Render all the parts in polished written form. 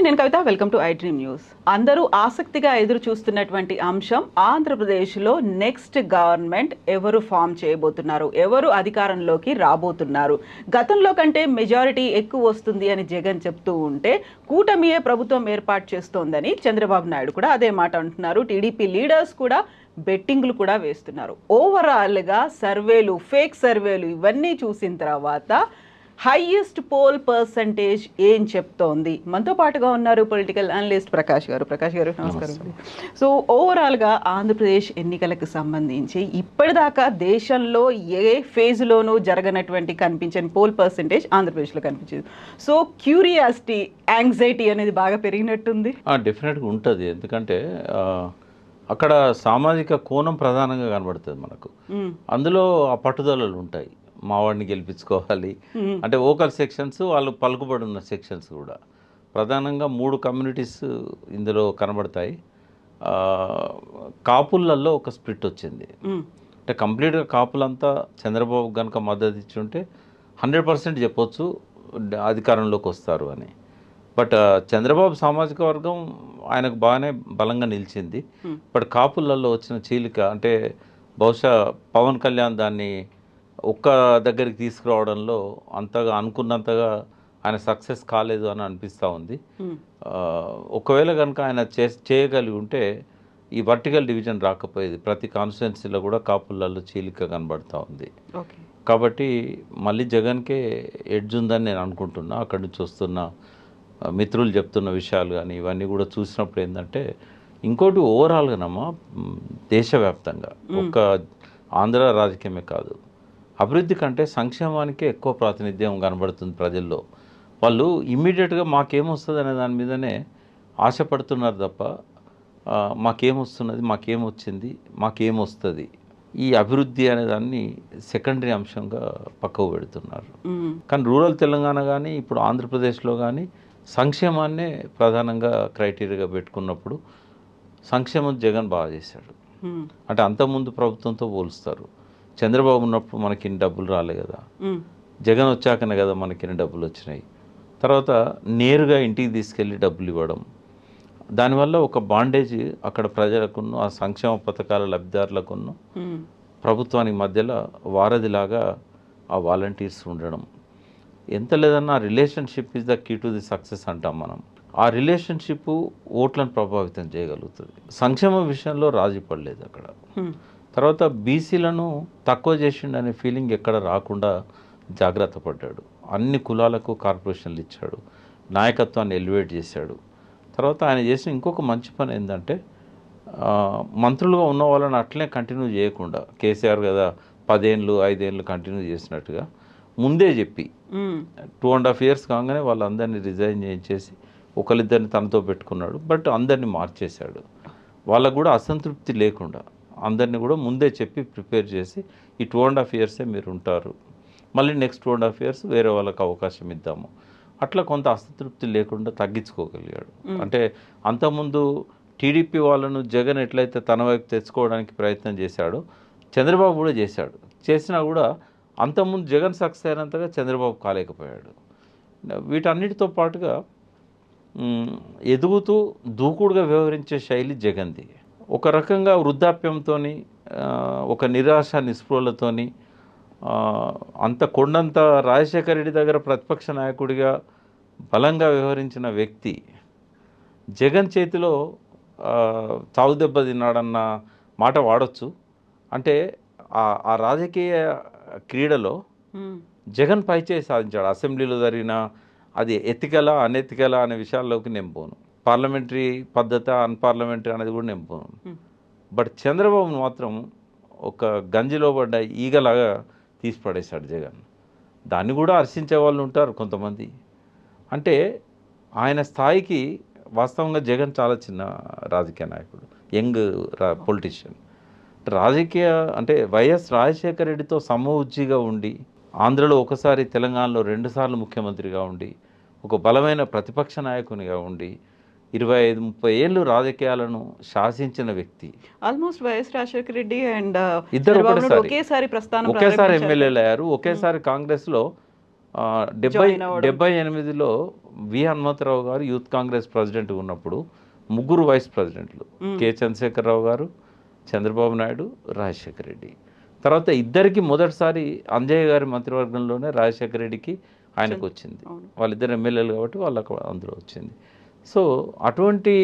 నేను Kavitha. Welcome to I dream news. అందరూ ఆసక్తిగా ఎదురు చూస్తున్నటువంటి అంశం ఆంధ్రప్రదేశ్లో నెక్స్ట్ గవర్నమెంట్ ఎవరు ఫామ్ చేయబోతున్నారు, ఎవరు అధికారంలోకి రాబోతున్నారు. గతంలో కంటే మెజారిటీ ఎక్కువ వస్తుంది అని జగన్ చెప్తూ ఉంటే కూటమియే ప్రభుత్వం ఏర్పాటు చేస్తోందని చంద్రబాబు నాయుడు కూడా అదే మాట అంటున్నారు. టీడీపీ లీడర్స్ కూడా బెట్టింగ్లు కూడా వేస్తున్నారు. ఓవరాల్గా సర్వేలు, ఫేక్ సర్వేలు ఇవన్నీ చూసిన తర్వాత హైయెస్ట్ పోల్ పర్సంటేజ్ ఏం చెప్తోంది? మనతో పాటుగా ఉన్నారు పొలిటికల్ అనలిస్ట్ ప్రకాష్ గారు. ప్రకాష్ గారు నమస్కారం. సో ఓవరాల్గా ఆంధ్రప్రదేశ్ ఎన్నికలకు సంబంధించి ఇప్పటిదాకా దేశంలో ఏ ఫేజ్లోనూ జరగనటువంటి కనిపించని పోల్ పర్సంటేజ్ ఆంధ్రప్రదేశ్లో కనిపించింది. సో క్యూరియాసిటీ, యాంగ్జైటీ అనేది బాగా పెరిగినట్టుంది. డెఫినెట్గా ఉంటుంది. ఎందుకంటే అక్కడ సామాజిక కోణం ప్రధానంగా కనబడుతుంది మనకు. అందులో ఆ పట్టుదలలు ఉంటాయి. మావాడిని గెలిపించుకోవాలి అంటే ఓకల్ సెక్షన్స్, వాళ్ళు పలుకుబడి ఉన్న సెక్షన్స్ కూడా ప్రధానంగా 3 కమ్యూనిటీస్ ఇందులో కనబడతాయి. కాపులలో ఒక స్ప్లిట్ వచ్చింది. అంటే కంప్లీట్గా కాపులంతా చంద్రబాబు కనుక మద్దతు ఇచ్చి ఉంటే 100% చెప్పొచ్చు అధికారంలోకి వస్తారు అని. బట్ చంద్రబాబు సామాజిక వర్గం ఆయనకు బాగానే బలంగా నిలిచింది. బట్ కాపులలో వచ్చిన చీలిక అంటే బహుశా పవన్ కళ్యాణ్ దాన్ని ఒక్క దగ్గరికి తీసుకురావడంలో అంతగా అనుకున్నంతగా ఆయన సక్సెస్ కాలేదు అని అనిపిస్తూ ఉంది. ఒకవేళ కనుక ఆయన చేయగలిగి ఉంటే ఈ వర్టికల్ డివిజన్ రాకపోయేది. ప్రతి కాన్స్టిట్యున్సీలో కూడా కాపులలో చీలిక కనబడుతూ ఉంది. కాబట్టి మళ్ళీ జగన్కే ఎడ్జ్ ఉందని నేను అనుకుంటున్నా. అక్కడి నుంచి వస్తున్న మిత్రులు చెప్తున్న విషయాలు కానీ ఇవన్నీ కూడా చూసినప్పుడు ఏంటంటే, ఇంకోటి ఓవరాల్గానమ్మా దేశవ్యాప్తంగా ఒక్క ఆంధ్ర రాజకీయమే కాదు, అభివృద్ధి కంటే సంక్షేమానికే ఎక్కువ ప్రాతినిధ్యం కనబడుతుంది ప్రజల్లో. వాళ్ళు ఇమ్మీడియట్గా మాకేమొస్తుంది అనే దాని మీదనే ఆశపడుతున్నారు తప్ప మాకేమొస్తున్నది, మాకేమొచ్చింది, మాకేమొస్తుంది, ఈ అభివృద్ధి అనే దాన్ని సెకండరీ అంశంగా పక్కకు పెడుతున్నారు. కానీ రూరల్ తెలంగాణ కానీ ఇప్పుడు ఆంధ్రప్రదేశ్లో కానీ సంక్షేమాన్నే ప్రధానంగా క్రైటీరియాగా పెట్టుకున్నప్పుడు సంక్షేమం జగన్ బాగా చేశాడు. అంటే అంతకుముందు ప్రభుత్వంతో పోలుస్తారు. చంద్రబాబు ఉన్నప్పుడు మనకి ఇన్ని డబ్బులు రాలే కదా, జగన్ వచ్చాకనే కదా మనకి ఇన్ని డబ్బులు వచ్చినాయి. తర్వాత నేరుగా ఇంటికి తీసుకెళ్ళి డబ్బులు ఇవ్వడం, దానివల్ల ఒక బాండేజ్ అక్కడ ప్రజలకును ఆ సంక్షేమ పథకాల లబ్ధిదారులకును ప్రభుత్వానికి మధ్యలో వారధిలాగా ఆ వాలంటీర్స్ ఉండడం. ఎంత లేదన్నా relationship is the key to the success అంటాం మనం. ఆ రిలేషన్షిప్ ఓట్లను ప్రభావితం చేయగలుగుతుంది. సంక్షేమ విషయంలో రాజీ పడలేదు అక్కడ. తర్వాత బీసీలను తక్కువ చేసిండనే ఫీలింగ్ ఎక్కడ రాకుండా జాగ్రత్త పడ్డాడు. అన్ని కులాలకు కార్పొరేషన్లు ఇచ్చాడు, నాయకత్వాన్ని ఎలివేట్ చేశాడు. తర్వాత ఆయన చేసిన ఇంకొక మంచి పని ఏంటంటే, మంత్రులుగా ఉన్న వాళ్ళని అట్లనే కంటిన్యూ చేయకుండా, కేసీఆర్ కదా 10 ఏళ్ళు 5 ఏళ్ళు కంటిన్యూ చేసినట్టుగా ముందే చెప్పి 2.5 years కాగానే వాళ్ళందరినీ రిజైన్ చేయించేసి ఒకరిద్దరిని తనతో పెట్టుకున్నాడు. బట్ అందరినీ మార్చేశాడు. వాళ్ళకు కూడా అసంతృప్తి లేకుండా అందరినీ కూడా ముందే చెప్పి ప్రిపేర్ చేసి ఈ 2.5 years మీరు ఉంటారు, మళ్ళీ నెక్స్ట్ 2.5 years వేరే వాళ్ళకి అవకాశం ఇద్దాము, అట్లా కొంత అసంతృప్తి లేకుండా తగ్గించుకోగలిగాడు. అంటే అంతకుముందు టీడీపీ వాళ్ళను జగన్ ఎట్లయితే తన వైపు తెచ్చుకోవడానికి ప్రయత్నం చేశాడో చంద్రబాబు కూడా చేశాడు. చేసినా కూడా అంతకుముందు జగన్ సక్సెస్ అయినంతగా చంద్రబాబు కాలేకపోయాడు. వీటన్నిటితో పాటుగా ఎదుగుతూ దూకుడుగా వ్యవహరించే శైలి జగన్ది. ఒక రకంగా వృద్ధాప్యంతో, ఒక నిరాశ నిస్పృహలతోని, అంత కొండంత రాజశేఖర రెడ్డి దగ్గర ప్రతిపక్ష నాయకుడిగా బలంగా వ్యవహరించిన వ్యక్తి జగన్ చేతిలో చావు దెబ్బ తిన్నాడన్న మాట వాడచ్చు. అంటే ఆ రాజకీయ క్రీడలో జగన్ పైచేయి సాధించాడు. అసెంబ్లీలో జరిగిన అది ఎతికలా అనెతికలా అనే విషయాల్లోకి నేను పోను, పార్లమెంటరీ పద్ధతి అన్పార్లమెంటరీ అనేది కూడా నేను పోను. బట్ చంద్రబాబు మాత్రం ఒక గంజిలో పడ్డ ఈగలాగా తీసి పడేశాడు జగన్. దాన్ని కూడా హర్షించే వాళ్ళు ఉంటారు కొంతమంది. అంటే ఆయన స్థాయికి వాస్తవంగా జగన్ చాలా చిన్న రాజకీయ నాయకుడు, యంగ్ పొలిటీషియన్. రాజకీయ అంటే వైఎస్ రాజశేఖర రెడ్డితో సమవుజ్జిగా ఉండి, ఆంధ్రలో ఒకసారి, తెలంగాణలో 2 సార్లు ముఖ్యమంత్రిగా ఉండి, ఒక బలమైన ప్రతిపక్ష నాయకునిగా ఉండి 25-30 ఏళ్ళు రాజకీయాలను శాసించిన వ్యక్తి. Almost YS Rajasekhara Reddy and ఇద్దరు ఒకేసారి ఎమ్మెల్యేలు అయ్యారు. ఒకేసారి కాంగ్రెస్లో Join అవ్వడం. 78లో వి హనుమంతరావు గారు యూత్ కాంగ్రెస్ ప్రెసిడెంట్ ఉన్నప్పుడు ముగ్గురు వైస్ ప్రెసిడెంట్లు, కె చంద్రశేఖరరావు గారు, చంద్రబాబు నాయుడు, రాజశేఖర రెడ్డి. తర్వాత ఇద్దరికి మొదటిసారి అంజయ్య గారి మంత్రివర్గంలోనే రాజశేఖర రెడ్డికి ఆయనకు వచ్చింది. వాళ్ళిద్దరు ఎమ్మెల్యేలు కాబట్టి వాళ్ళకు అందులో వచ్చింది. సో అటువంటి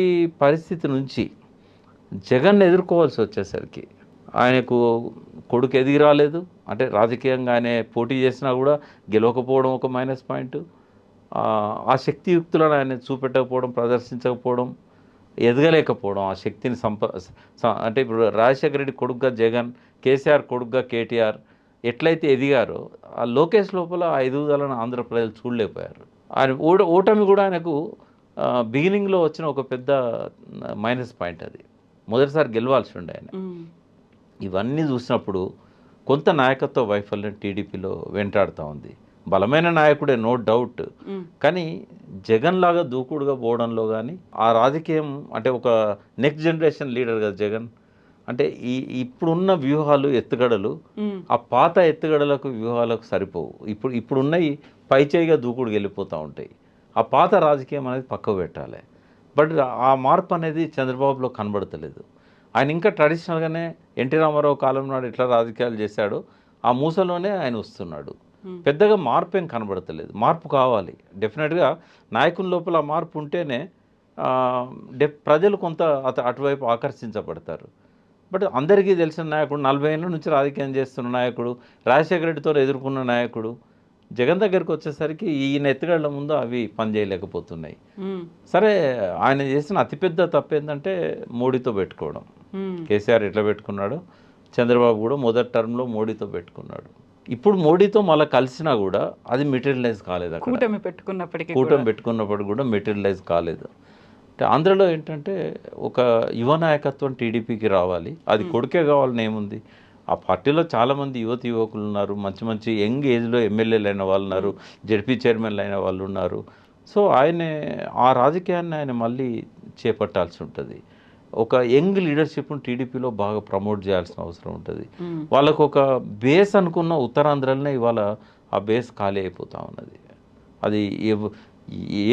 పరిస్థితి నుంచి జగన్ ఎదుర్కోవాల్సి వచ్చేసరికి ఆయనకు కొడుకు ఎదిగి రాలేదు. అంటే రాజకీయంగా ఆయన పోటీ చేసినా కూడా గెలవకపోవడం ఒక మైనస్ పాయింట్. ఆ శక్తియుక్తులను ఆయన చూపెట్టకపోవడం, ప్రదర్శించకపోవడం, ఎదగలేకపోవడం, ఆ శక్తిని అంటే ఇప్పుడు రాజశేఖర రెడ్డి కొడుకుగా జగన్, కేసీఆర్ కొడుకుగా కేటీఆర్ ఎట్లయితే ఎదిగారో ఆ లోకేష్ లోపల ఆ ఎదుగుదలను ఆంధ్ర ప్రజలు చూడలేకపోయారు. ఆయన ఓటమి కూడా ఆయనకు బిగినింగ్లో వచ్చిన ఒక పెద్ద మైనస్ పాయింట్. అది మొదటిసారి గెలవాల్సి ఉండే ఆయన. ఇవన్నీ చూసినప్పుడు కొంత నాయకత్వ వైఫల్యం టీడీపీలో వెంటాడుతూ ఉంది. బలమైన నాయకుడే, నో డౌట్. కానీ జగన్ లాగా దూకుడుగా పోవడంలో కానీ ఆ రాజకీయం అంటే ఒక నెక్స్ట్ జనరేషన్ లీడర్ కదా జగన్. అంటే ఇప్పుడున్న వ్యూహాలు, ఎత్తుగడలు ఆ పాత ఎత్తుగడలకు, వ్యూహాలకు సరిపోవు. ఇప్పుడున్నవి పైచేయిగా దూకుడుగా వెళ్ళిపోతూ ఉంటాయి. ఆ పాత రాజకీయం అనేది పక్కకు పెట్టాలి. బట్ ఆ మార్పు అనేది చంద్రబాబులో కనబడతలేదు. ఆయన ఇంకా ట్రెడిషనల్గానే ఎన్టీ రామారావు కాలం నాడు ఎట్లా రాజకీయాలు చేశాడో ఆ మూసలోనే ఆయన వస్తున్నాడు. పెద్దగా మార్పు ఏం కనబడతలేదు. మార్పు కావాలి డెఫినెట్గా. నాయకుల లోపల మార్పు ఉంటేనే ప్రజలు కొంత అటువైపు ఆకర్షించబడతారు. బట్ అందరికీ తెలిసిన నాయకుడు, 40 ఏళ్ళ నుంచి రాజకీయం చేస్తున్న నాయకుడు, రాజశేఖర రెడ్డితో ఎదుర్కొన్న నాయకుడు జగన్ దగ్గరికి వచ్చేసరికి ఈయన ఎత్తుగడల ముందు అవి పనిచేయలేకపోతున్నాయి. సరే, ఆయన చేసిన అతిపెద్ద తప్పు ఏంటంటే మోడీతో పెట్టుకోవడం. కేసీఆర్ ఎట్లా పెట్టుకున్నాడు, చంద్రబాబు కూడా మొదటి టర్మ్లో మోడీతో పెట్టుకున్నాడు. ఇప్పుడు మోడీతో మళ్ళీ కలిసినా కూడా అది మెటీరియలైజ్ కాలేదు. కూటమి పెట్టుకున్నప్పుడు కూడా మెటీరియలైజ్ కాలేదు. అంటే ఆంధ్రలో ఏంటంటే ఒక యువ నాయకత్వం టీడీపీకి రావాలి. అది కొడుకే కావాలని ఏముంది. ఆ పార్టీలో చాలామంది యువకులు ఉన్నారు, మంచి మంచి యంగ్ ఏజ్లో ఎమ్మెల్యేలు అయిన వాళ్ళు ఉన్నారు, జెడ్పీ చైర్మన్లు అయిన వాళ్ళు ఉన్నారు. సో ఆ రాజకీయాన్ని ఆయన మళ్ళీ చేపట్టాల్సి ఉంటుంది. ఒక యంగ్ లీడర్షిప్ను టీడీపీలో బాగా ప్రమోట్ చేయాల్సిన అవసరం ఉంటుంది. వాళ్ళకు ఒక బేస్ అనుకున్న ఉత్తరాంధ్రలోనే ఇవాళ ఆ బేస్ ఖాళీ అయిపోతూ ఉన్నది. అది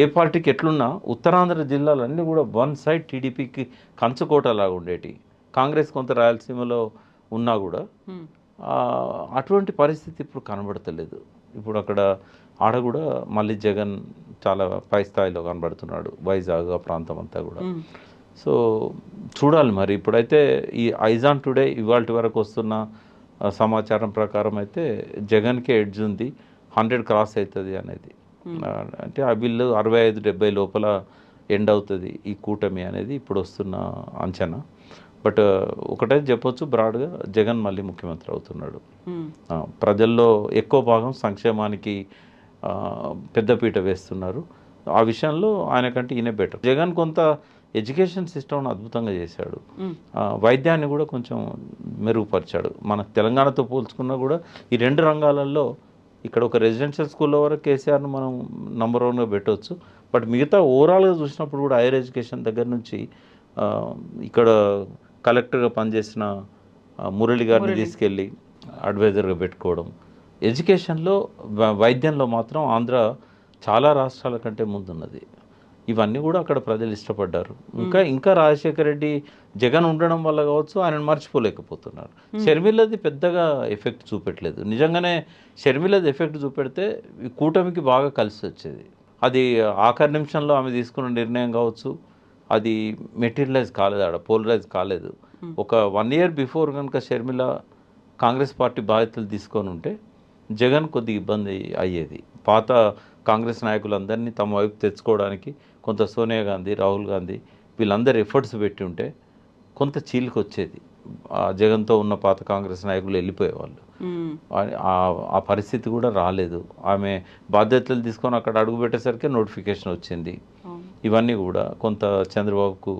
ఏ పార్టీకి ఎట్లున్నా ఉత్తరాంధ్ర జిల్లాలన్నీ కూడా వన్ సైడ్ టీడీపీకి కంచుకోటలాగా ఉండేటి. కాంగ్రెస్ కొంత రాయలసీమలో ఉన్నా కూడా అటువంటి పరిస్థితి ఇప్పుడు కనబడతలేదు. ఇప్పుడు ఆడ కూడా మళ్ళీ జగన్ చాలా పై స్థాయిలో కనబడుతున్నాడు, వైజాగ్ ఆ ప్రాంతం అంతా కూడా. సో చూడాలి మరి. ఇప్పుడైతే ఈ ఐజాన్ టుడే ఇవాళ వరకు వస్తున్న సమాచారం ప్రకారం అయితే జగన్కే ఎడ్జ్ ఉంది, 100 క్రాస్ అవుతుంది అనేది. అంటే ఆ బిల్లు 65-70 లోపల ఎండ్ అవుతుంది ఈ కూటమి అనేది ఇప్పుడు వస్తున్న అంచనా. బట్ ఒకటైతే చెప్పొచ్చు, బ్రాడ్గా జగన్ మళ్ళీ ముఖ్యమంత్రి అవుతున్నాడు. ప్రజల్లో ఎక్కువ భాగం సంక్షేమానికి పెద్దపీట వేస్తున్నారు. ఆ విషయంలో ఆయనకంటే ఈయన బెటర్. జగన్ కొంత ఎడ్యుకేషన్ సిస్టమ్ను అద్భుతంగా చేశాడు, వైద్యాన్ని కూడా కొంచెం మెరుగుపరిచాడు. మన తెలంగాణతో పోల్చుకున్నా కూడా ఈ 2 రంగాలలో ఇక్కడ ఒక రెసిడెన్షియల్ స్కూల్లో వరకు కేసీఆర్ను మనం నంబర్ 1గా పెట్టవచ్చు. బట్ మిగతా ఓవరాల్గా చూసినప్పుడు కూడా హైయర్ ఎడ్యుకేషన్ దగ్గర నుంచి ఇక్కడ కలెక్టర్గా పనిచేసిన మురళి గారిని తీసుకెళ్ళి అడ్వైజర్గా పెట్టుకోవడం, ఎడ్యుకేషన్లో వైద్యంలో మాత్రం ఆంధ్ర చాలా రాష్ట్రాల కంటే ముందున్నది. ఇవన్నీ కూడా అక్కడ ప్రజలు ఇష్టపడ్డారు. ఇంకా రాజశేఖర రెడ్డి జగన్ ఉండడం వల్ల కావచ్చు ఆయనను మర్చిపోలేకపోతున్నారు. షర్మిలది పెద్దగా ఎఫెక్ట్ చూపెట్టలేదు. నిజంగానే షర్మిలది ఎఫెక్ట్ చూపెడితే ఈ కూటమికి బాగా కలిసి వచ్చేది. అది ఆఖరి నిమిషంలో ఆమె తీసుకున్న నిర్ణయం కావచ్చు, అది మెటీరియలైజ్ కాలేదు, ఆడ పోలరైజ్ కాలేదు. ఒక 1 year బిఫోర్ కనుక షర్మిల కాంగ్రెస్ పార్టీ బాధ్యతలు తీసుకొని ఉంటే జగన్ కొద్దిగా ఇబ్బంది అయ్యేది. పాత కాంగ్రెస్ నాయకులందరినీ తమ వైపు తెచ్చుకోవడానికి కొంత సోనియా గాంధీ, రాహుల్ గాంధీ వీళ్ళందరూ ఎఫర్ట్స్ పెట్టి ఉంటే కొంత చీలికి వచ్చేది. జగన్తో ఉన్న పాత కాంగ్రెస్ నాయకులు వెళ్ళిపోయేవాళ్ళు. ఆ పరిస్థితి కూడా రాలేదు. ఆమె బాధ్యతలు తీసుకొని అక్కడ అడుగుపెట్టేసరికి నోటిఫికేషన్ వచ్చింది. ఇవన్నీ కూడా కొంత చంద్రబాబుకు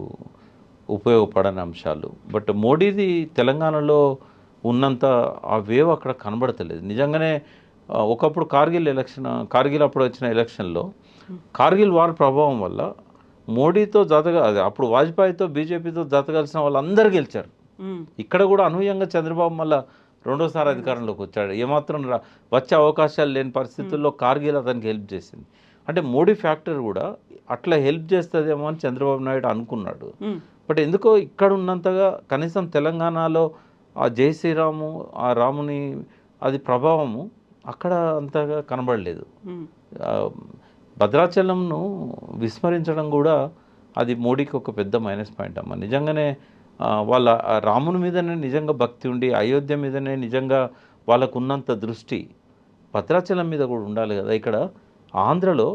ఉపయోగపడని అంశాలు. బట్ మోడీది తెలంగాణలో ఉన్నంత ఆ వేవ్ అక్కడ కనబడతలేదు. నిజంగానే ఒకప్పుడు కార్గిల్ అప్పుడు వచ్చిన ఎలక్షన్లో కార్గిల్ వార్ ప్రభావం వల్ల మోడీతో అప్పుడు వాజ్పేయితో బీజేపీతో జతగలిసిన వాళ్ళందరూ గెలిచారు. ఇక్కడ కూడా అనూహ్యంగా చంద్రబాబు మళ్ళీ రెండోసారి అధికారంలోకి వచ్చాడు. ఏమాత్రం వచ్చే అవకాశాలు లేని పరిస్థితుల్లో కార్గిల్ అతనికి హెల్ప్ చేసింది. అంటే మోడీ ఫ్యాక్టర్ కూడా అట్లా హెల్ప్ చేస్తుందేమో అని చంద్రబాబు నాయుడు అనుకున్నాడు. బట్ ఎందుకో ఇక్కడ ఉన్నంతగా కనీసం తెలంగాణలో ఆ జై శ్రీరాము ఆ రాముని అది ప్రభావము అక్కడ అంతగా కనబడలేదు. భద్రాచలంను విస్మరించడం కూడా అది మోడీకి ఒక పెద్ద మైనస్ పాయింట్ అమ్మ. నిజంగానే వాళ్ళ రాముని మీదనే నిజంగా భక్తి ఉండి అయోధ్య మీదనే నిజంగా వాళ్ళకు ఉన్నంత దృష్టి భద్రాచలం మీద కూడా ఉండాలి కదా. ఇక్కడ ఆంధ్రలో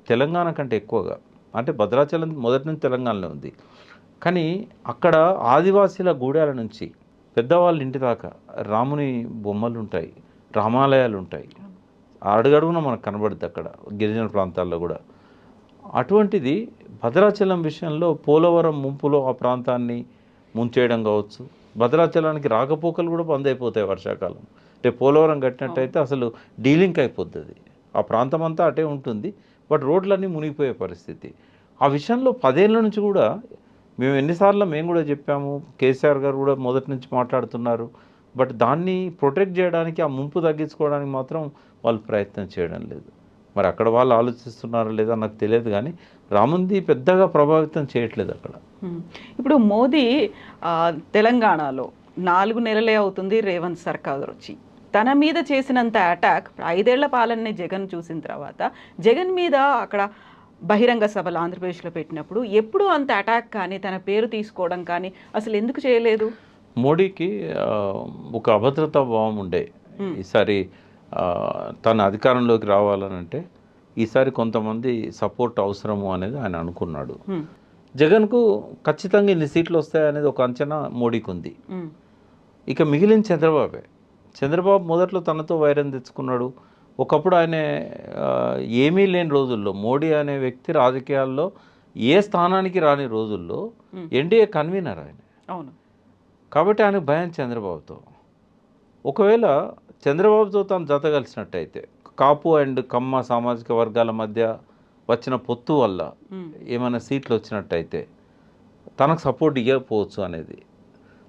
తెలంగాణ కంటే ఎక్కువగా, అంటే భద్రాచలం మొదటి నుంచి తెలంగాణలో ఉంది, కానీ అక్కడ ఆదివాసీల గూడాల నుంచి పెద్దవాళ్ళ ఇంటి దాకా రాముని బొమ్మలు ఉంటాయి, రామాలయాలు ఉంటాయి, అడుగడుగున మనకు కనబడుద్ది అక్కడ గిరిజన ప్రాంతాల్లో కూడా. అటువంటిది భద్రాచలం విషయంలో పోలవరం ముంపులో ఆ ప్రాంతాన్ని ముంచేయడం కావచ్చు, భద్రాచలానికి రాకపోకలు కూడా బంద్ అయిపోతాయి వర్షాకాలం. రేపు పోలవరం కట్టినట్టయితే అసలు డీలింక్ అయిపోతుంది, ఆ ప్రాంతం అంతా అటే ఉంటుంది, బట్ రోడ్లన్నీ మునిగిపోయే పరిస్థితి. ఆ విషయంలో 10 ఏళ్ళ నుంచి కూడా మేము ఎన్నిసార్లు మేము కూడా చెప్పాము, కేసీఆర్ గారు కూడా మొదటి నుంచి మాట్లాడుతున్నారు, బట్ దాన్ని ప్రొటెక్ట్ చేయడానికి ఆ ముంపు తగ్గించుకోవడానికి మాత్రం వాళ్ళు ప్రయత్నం చేయడం లేదు. మరి అక్కడ వాళ్ళు ఆలోచిస్తున్నారో లేదో నాకు తెలియదు, కానీ రాముంది పెద్దగా ప్రభావితం చేయట్లేదు అక్కడ. ఇప్పుడు మోదీ తెలంగాణలో 4 నెలలే అవుతుంది రేవంత్ సర్కార్ వచ్చి, తన మీద చేసినంత అటాక్ 5 ఏళ్ల పాలనని జగన్ చూసిన తర్వాత జగన్ మీద అక్కడ బహిరంగ సభలు ఆంధ్రప్రదేశ్లో పెట్టినప్పుడు ఎప్పుడు అంత అటాక్ కానీ తన పేరు తీసుకోవడం కానీ అసలు ఎందుకు చేయలేదు? మోడీకి ఒక అభద్రతా భావం ఉండే. ఈసారి తన అధికారంలోకి రావాలనంటే ఈసారి కొంతమంది సపోర్ట్ అవసరము అనేది ఆయన అనుకున్నాడు. జగన్కు ఖచ్చితంగా ఇన్ని సీట్లు వస్తాయనేది ఒక అంచనా మోడీకి ఉంది. ఇక మిగిలిన చంద్రబాబు మొదట్లో తనతో వైరం తెచ్చుకున్నాడు. ఒకప్పుడు ఆయన ఏమీ లేని రోజుల్లో మోడీ అనే వ్యక్తి రాజకీయాల్లో ఏ స్థానానికి రాని రోజుల్లో ఎన్డీఏ కన్వీనర్ ఆయన. అవును. కాబట్టి ఆయనకు భయం చంద్రబాబుతో. ఒకవేళ చంద్రబాబుతో తాను జత కలిసినట్టయితే కాపు అండ్ కమ్మ సామాజిక వర్గాల మధ్య వచ్చిన పొత్తు వల్ల ఏమైనా సీట్లు వచ్చినట్టయితే తనకు సపోర్ట్ ఇవ్వకపోవచ్చు అనేది.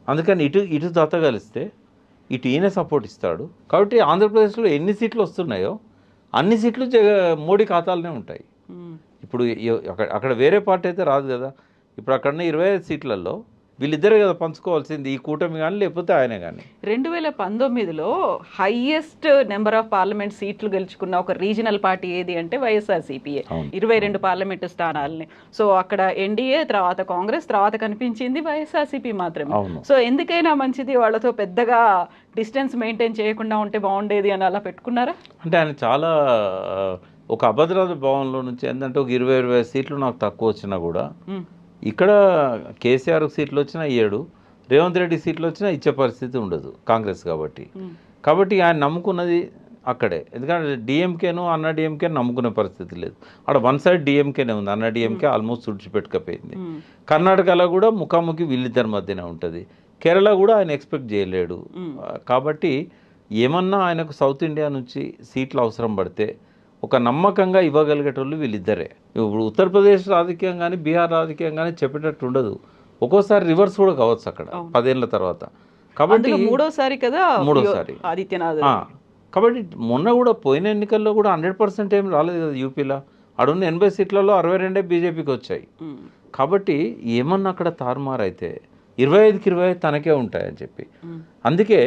అందుకని ఇటు జత కలిస్తే ఇటు ఈయన సపోర్ట్ ఇస్తాడు. కాబట్టి ఆంధ్రప్రదేశ్లో ఎన్ని సీట్లు వస్తున్నాయో అన్ని సీట్లు మోడీ ఖాతాలోనే ఉంటాయి. ఇప్పుడు అక్కడ వేరే పార్టీ అయితే రాదు కదా. ఇప్పుడు అక్కడ 25 సీట్లలో వీళ్ళిద్దరే కదా పంచుకోవాల్సింది, ఈ కూటమి కానీ లేకపోతే ఆయనే కానీ. 2019లో హైయెస్ట్ నెంబర్ ఆఫ్ పార్లమెంట్ సీట్లు గెలుచుకున్న ఒక రీజనల్ పార్టీ ఏది అంటే వైఎస్ఆర్సీపీఏ, 22 పార్లమెంటు స్థానాలని. సో అక్కడ ఎన్డీఏ తర్వాత కాంగ్రెస్ తర్వాత కనిపించింది వైఎస్ఆర్సీపీ మాత్రమే. సో ఎందుకైనా మంచిది వాళ్ళతో పెద్దగా డిస్టెన్స్ మెయింటైన్ చేయకుండా ఉంటే బాగుండేది అని అలా పెట్టుకున్నారా? అంటే ఆయన చాలా ఒక అభద్రత భావంలో నుంచి ఏంటంటే ఒక 20-25 సీట్లు నాకు తక్కువ వచ్చినా కూడా ఇక్కడ కేసీఆర్ సీట్లు వచ్చినా ఇయ్యడు, రేవంత్ రెడ్డి సీట్లు వచ్చినా ఇచ్చే పరిస్థితి ఉండదు కాంగ్రెస్ కాబట్టి ఆయన నమ్ముకున్నది అక్కడే. ఎందుకంటే డిఎంకేను అన్నా డిఎంకే నమ్ముకునే పరిస్థితి లేదు. అక్కడ వన్ సైడ్ డిఎంకేనే ఉంది, అన్నా డిఎంకే ఆల్మోస్ట్ తుడిచిపెట్టుకపోయింది. కర్ణాటకలో కూడా ముఖాముఖి వీళ్ళిద్దరి మధ్యనే ఉంటుంది. కేరళ కూడా ఆయన ఎక్స్పెక్ట్ చేయలేడు. కాబట్టి ఏమన్నా ఆయనకు సౌత్ ఇండియా నుంచి సీట్లు అవసరం పడితే ఒక నమ్మకంగా ఇవ్వగలిగేటోళ్ళు వీళ్ళిద్దరే. ఇప్పుడు ఉత్తరప్రదేశ్ రాజకీయం కానీ బీహార్ రాజకీయం కానీ చెప్పేటట్టు ఉండదు. ఒక్కోసారి రివర్స్ కూడా కావచ్చు అక్కడ 10 ఏళ్ళ తర్వాత. కాబట్టి మూడోసారి ఆదిత్యనాథ్. కాబట్టి మొన్న కూడా పోయిన ఎన్నికల్లో కూడా 100% ఏం రాలేదు కదా యూపీలో. అడున్న 80 సీట్లలో 62 బీజేపీకి వచ్చాయి. కాబట్టి ఏమన్నా అక్కడ తారుమారైతే 25కి 25 తనకే ఉంటాయని చెప్పి అందుకే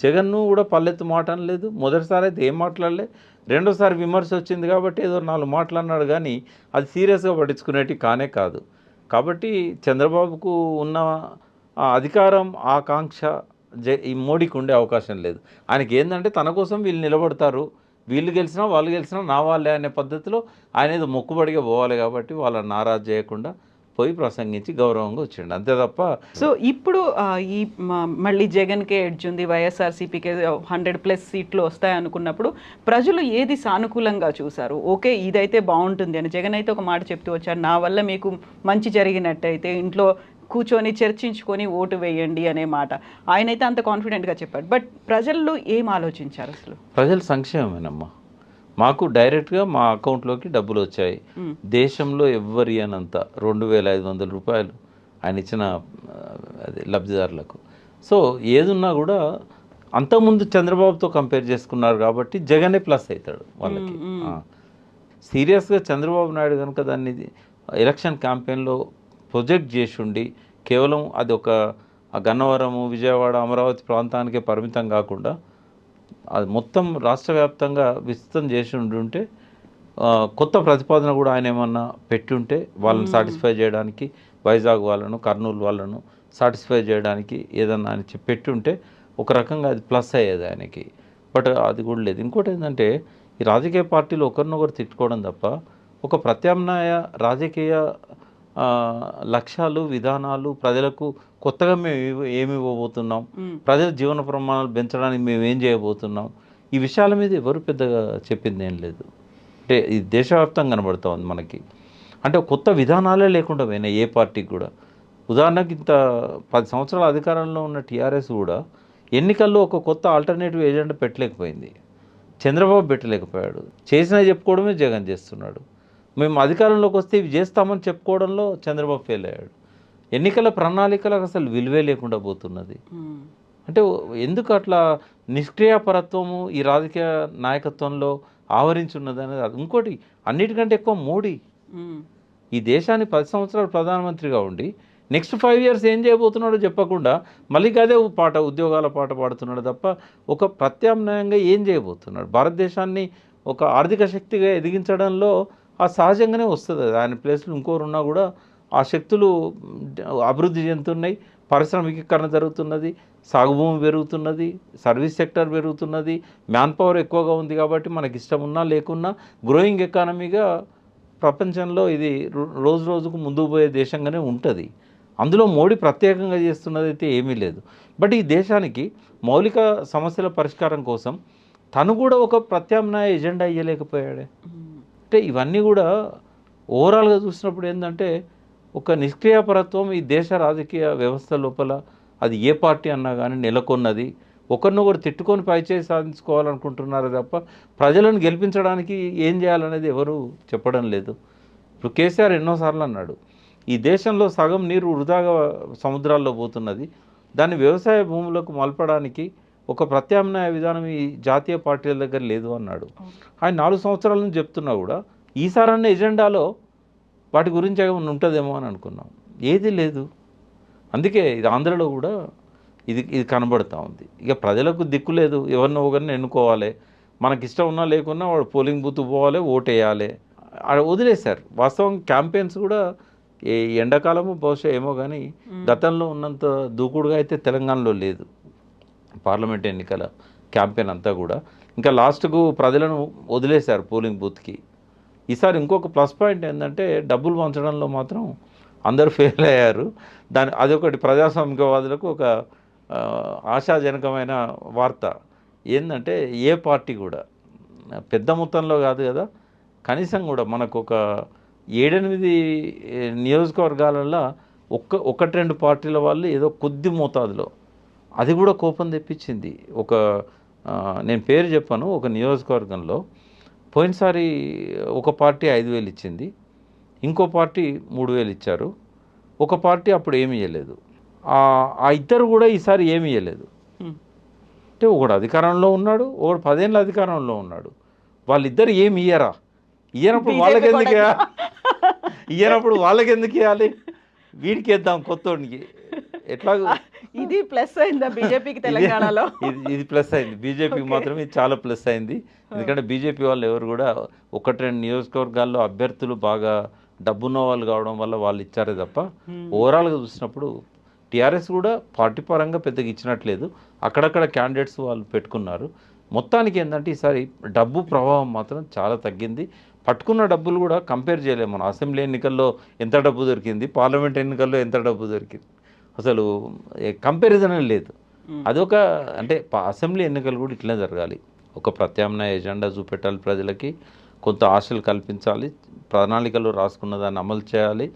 జగన్ను కూడా పల్లెత్తు మాట అనలేదు. మొదటిసారి అయితే ఏం మాట్లాడలే, రెండోసారి విమర్శ వచ్చింది కాబట్టి ఏదో 4 మాట్లాడినాడు, కానీ అది సీరియస్గా పట్టించుకునేటి కానే కాదు. కాబట్టి చంద్రబాబుకు ఉన్న అధికారం ఆకాంక్ష ఈ మోడీకి ఉండే అవకాశం లేదు. ఆయనకి ఏంటంటే తన కోసం వీళ్ళు నిలబడతారు, వీళ్ళు గెలిచినా వాళ్ళు గెలిచినా నా వాళ్ళే అనే పద్ధతిలో ఆయన ఏదో మొక్కుబడిగా పోవాలి. కాబట్టి వాళ్ళని నారాజు చేయకుండా పోయి ప్రసంగించి గౌరవంగా వచ్చిండు, అంతే తప్ప. సో ఇప్పుడు ఈ మళ్ళీ జగన్కే ఎడ్జ్ ఉంది, వైఎస్ఆర్సీపీకే 100+ సీట్లు వస్తాయి అనుకున్నప్పుడు ప్రజలు ఏది సానుకూలంగా చూశారు? ఓకే ఇదైతే బాగుంటుంది అని జగన్ అయితే ఒక మాట చెప్తూ వచ్చారు, నా వల్ల మీకు మంచి జరిగినట్టయితే ఇంట్లో కూర్చొని చర్చించుకొని ఓటు వేయండి అనే మాట ఆయన అయితే అంత కాన్ఫిడెంట్గా చెప్పాడు. బట్ ప్రజల్లో ఏం ఆలోచించారు? అసలు ప్రజలు సంక్షేమమేనమ్మా, మాకు డైరెక్ట్గా మా అకౌంట్లోకి డబ్బులు వచ్చాయి. దేశంలో ఎవ్వరి అనంత 2500 రూపాయలు ఆయన ఇచ్చిన లబ్ధిదారులకు. సో ఏదున్నా కూడా అంతకుముందు చంద్రబాబుతో కంపేర్ చేసుకున్నారు కాబట్టి జగనే ప్లస్ అవుతాడు వాళ్ళకి. సీరియస్గా చంద్రబాబు నాయుడు కనుక దాన్ని ఎలక్షన్ క్యాంపెయిన్లో ప్రొజెక్ట్ చేసి ఉండి కేవలం అది ఒక గన్నవరము, విజయవాడ, అమరావతి ప్రాంతానికే పరిమితం కాకుండా అది మొత్తం రాష్ట్ర వ్యాప్తంగా విస్తృతం చేసి ఉంటే కొత్త ప్రతిపాదన కూడా ఆయన ఏమన్నా పెట్టి ఉంటే వాళ్ళని సాటిస్ఫై చేయడానికి, వైజాగ్ వాళ్ళను, కర్నూలు వాళ్ళను సాటిస్ఫై చేయడానికి ఏదన్నా ఆయన పెట్టి ఉంటే ఒక రకంగా అది ప్లస్ అయ్యేది ఆయనకి. బట్ అది కూడా లేదు. ఇంకోటి ఏంటంటే ఈ రాజకీయ పార్టీలు ఒకరినొకరు తిట్టుకోవడం తప్ప ఒక ప్రత్యామ్నాయ రాజకీయ లక్ష్యాలు, విధానాలు, ప్రజలకు కొత్తగా మేము ఏమి ఇవ్వబోతున్నాం, ప్రజల జీవన ప్రమాణాలు పెంచడానికి మేము ఏం చేయబోతున్నాం, ఈ విషయాల మీద ఎవరు పెద్దగా చెప్పింది ఏం లేదు. అంటే ఇది దేశవ్యాప్తంగా కనబడుతూ ఉంది మనకి. అంటే కొత్త విధానాలే లేకుండా పోయినాయి ఏ పార్టీకి కూడా. ఉదాహరణకి ఇంత 10 సంవత్సరాల అధికారంలో ఉన్న టీఆర్ఎస్ కూడా ఎన్నికల్లో ఒక కొత్త ఆల్టర్నేటివ్ ఏజెండా పెట్టలేకపోయింది. చంద్రబాబు పెట్టలేకపోయాడు. చేసినా చెప్పుకోవడమే జగన్ చేస్తున్నాడు. మేము అధికారంలోకి వస్తే ఇవి చేస్తామని చెప్పుకోవడంలో చంద్రబాబు ఫెయిల్ అయ్యాడు. ఎన్నికల ప్రణాళికలకు అసలు విలువే లేకుండా పోతున్నది. అంటే ఎందుకు అట్లా నిష్క్రియాపరత్వము ఈ రాజకీయ నాయకత్వంలో ఆవరించున్నది అనేది. అది ఇంకోటి అన్నిటికంటే ఎక్కువ మోడీ ఈ దేశాన్ని 10 సంవత్సరాలు ప్రధానమంత్రిగా ఉండి నెక్స్ట్ 5 years ఏం చేయబోతున్నాడో చెప్పకుండా మళ్ళీ అదే ఉద్యోగాల పాట పాడుతున్నాడు తప్ప ఒక ప్రత్యామ్నాయంగా ఏం చేయబోతున్నాడు. భారతదేశాన్ని ఒక ఆర్థిక శక్తిగా ఎదిగించడంలో ఆ సహజంగానే వస్తుంది. ఆయన ప్లేస్లో ఇంకోరు ఉన్నా కూడా ఆ శక్తులు అభివృద్ధి చెందుతున్నాయి, పారిశ్రామికీకరణ జరుగుతున్నది, సాగుభూమి పెరుగుతున్నది, సర్వీస్ సెక్టర్ పెరుగుతున్నది, మ్యాన్ పవర్ ఎక్కువగా ఉంది. కాబట్టి మనకి ఇష్టం ఉన్నా లేకున్నా గ్రోయింగ్ ఎకానమీగా ప్రపంచంలో ఇది రోజు రోజుకు ముందుకు పోయే దేశంగానే ఉంటుంది. అందులో మోడీ ప్రత్యేకంగా చేస్తున్నది అయితే ఏమీ లేదు. బట్ ఈ దేశానికి మౌలిక సమస్యల పరిష్కారం కోసం తను కూడా ఒక ప్రత్యామ్నాయ ఎజెండా ఇవ్వలేకపోయాడే. అంటే ఇవన్నీ కూడా ఓవరాల్గా చూసినప్పుడు ఏంటంటే ఒక నిష్క్రియాపరత్వం ఈ దేశ రాజకీయ వ్యవస్థ లోపల అది ఏ పార్టీ అన్నా కానీ నెలకొన్నది. ఒకరినొకరు తిట్టుకొని పైచేయి సాధించుకోవాలనుకుంటున్నారు తప్ప ప్రజలను గెలిపించడానికి ఏం చేయాలనేది ఎవరు చెప్పడం లేదు. ఇప్పుడు కేసీఆర్ ఎన్నోసార్లు అన్నాడు, ఈ దేశంలో సగం నీరు వృధాగా సముద్రాల్లో పోతున్నది, దాన్ని వ్యవసాయ భూములకు మలపడానికి ఒక ప్రత్యామ్నాయ విధానం ఈ జాతీయ పార్టీల దగ్గర లేదు అన్నాడు. ఆయన 4 సంవత్సరాల నుంచి చెప్తున్నా కూడా ఈసారన్న ఎజెండాలో వాటి గురించి ఏమైనా ఉంటుందేమో అని అనుకున్నాం. ఏది లేదు. అందుకే ఇది ఆంధ్రలో కూడా ఇది కనబడుతూ ఉంది. ఇక ప్రజలకు దిక్కు లేదు, ఎవరినో ఒకరిని ఎన్నుకోవాలి, మనకి ఇష్టం ఉన్నా లేకున్నా వాడు పోలింగ్ బూత్ పోవాలి, ఓటు వేయాలి, వదిలేశారు. వాస్తవం క్యాంపెయిన్స్ కూడా ఈ ఎండాకాలము బహుశా ఏమో కానీ గతంలో ఉన్నంత దూకుడుగా అయితే తెలంగాణలో లేదు. పార్లమెంట్ ఎన్నికల క్యాంపెయిన్ అంతా కూడా ఇంకా లాస్ట్కు ప్రజలను వదిలేశారు పోలింగ్ బూత్కి. ఈసారి ఇంకొక ప్లస్ పాయింట్ ఏంటంటే డబ్బులు పంచడంలో మాత్రం అందరూ ఫెయిల్ అయ్యారు. అదొకటి ప్రజాస్వామికవాదులకు ఒక ఆశాజనకమైన వార్త ఏంటంటే ఏ పార్టీ కూడా పెద్ద మొత్తంలో కాదు కదా, కనీసం కూడా మనకు ఒక 7-8 నియోజకవర్గాలలో 1-2 పార్టీల వాళ్ళు ఏదో కొద్ది మోతాదులో అది కూడా కోపం తెప్పించింది. నేను పేరు చెప్పాను, ఒక నియోజకవర్గంలో పోయినసారి ఒక పార్టీ 5,000 ఇచ్చింది, ఇంకో పార్టీ 3,000 ఇచ్చారు, ఒక పార్టీ అప్పుడు ఏమి ఇవ్వలేదు. ఆ ఇద్దరు కూడా ఈసారి ఏమి ఇవ్వలేదు. అంటే ఒకడు అధికారంలో ఉన్నాడు, ఒకడు 10 ఏళ్ళ అధికారంలో ఉన్నాడు. వాళ్ళిద్దరు ఏమి ఇయ్యనప్పుడు వాళ్ళకి ఎందుకు ఇవ్వాలి, వీడికి ఇద్దాం కొత్తోడికి. ఎట్లాగో ఇది ప్లస్ అయిందా బీజేపీకి తెలంగాణలో? ఇది ప్లస్ అయింది, బీజేపీకి మాత్రం ఇది చాలా ప్లస్ అయింది. ఎందుకంటే బీజేపీ వాళ్ళు ఎవరు కూడా 1-2 నియోజకవర్గాల్లో అభ్యర్థులు బాగా డబ్బున్న వాళ్ళు కావడం వల్ల వాళ్ళు ఇచ్చారే తప్ప ఓవరాల్గా చూసినప్పుడు టీఆర్ఎస్ కూడా పార్టీ పరంగా పెద్దగా ఇచ్చినట్లేదు. అక్కడక్కడ క్యాండిడేట్స్ వాళ్ళు పెట్టుకున్నారు. మొత్తానికి ఏంటంటే ఈసారి డబ్బు ప్రభావం మాత్రం చాలా తగ్గింది. పట్టుకున్న డబ్బులు కూడా కంపేర్ చేయలేము. మనం అసెంబ్లీ ఎన్నికల్లో ఎంత డబ్బు దొరికింది, పార్లమెంట్ ఎన్నికల్లో ఎంత డబ్బు దొరికింది, అసలు కంపారిజన్ లేదు. అదొక అంటే అసెంబ్లీ ఎన్నికలు కూడా ఇట్లనే జరగాలి. ఒక ప్రత్యామ్నాయ ఎజెండా చూపెట్టాలి, ప్రజలకి కొంత ఆశలు కల్పించాలి, ప్రణాళికలు రాసుకున్న దాన్ని అమలు చేయాలి.